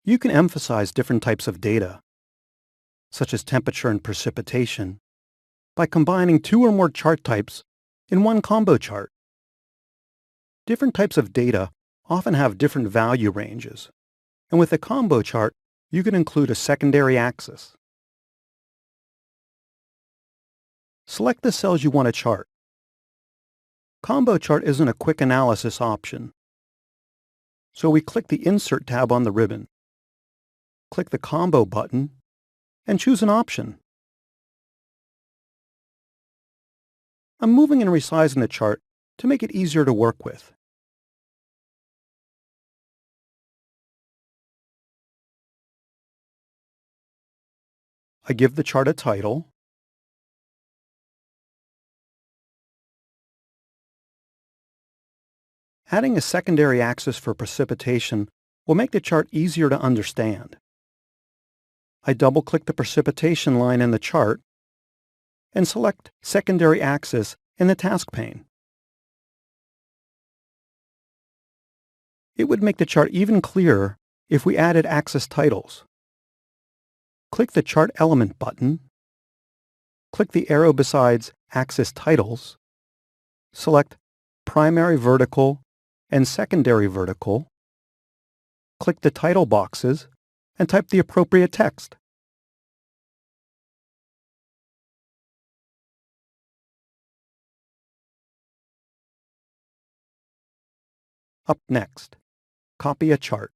You can emphasize different types of data, such as temperature and precipitation, by combining two or more chart types in one combo chart. Different types of data often have different value ranges, and with a combo chart, you can include a secondary axis. Select the cells you want to chart. Combo chart isn't a quick analysis option, so we click the Insert tab on the ribbon. Click the Combo button and choose an option. I'm moving and resizing the chart to make it easier to work with. I give the chart a title. Adding a secondary axis for precipitation will make the chart easier to understand. I double-click the precipitation line in the chart and select Secondary Axis in the task pane. It would make the chart even clearer if we added axis titles. Click the Chart Element button, click the arrow besides Axis Titles, select Primary Vertical and Secondary Vertical, click the title boxes, and type the appropriate text. Up next, copy a chart.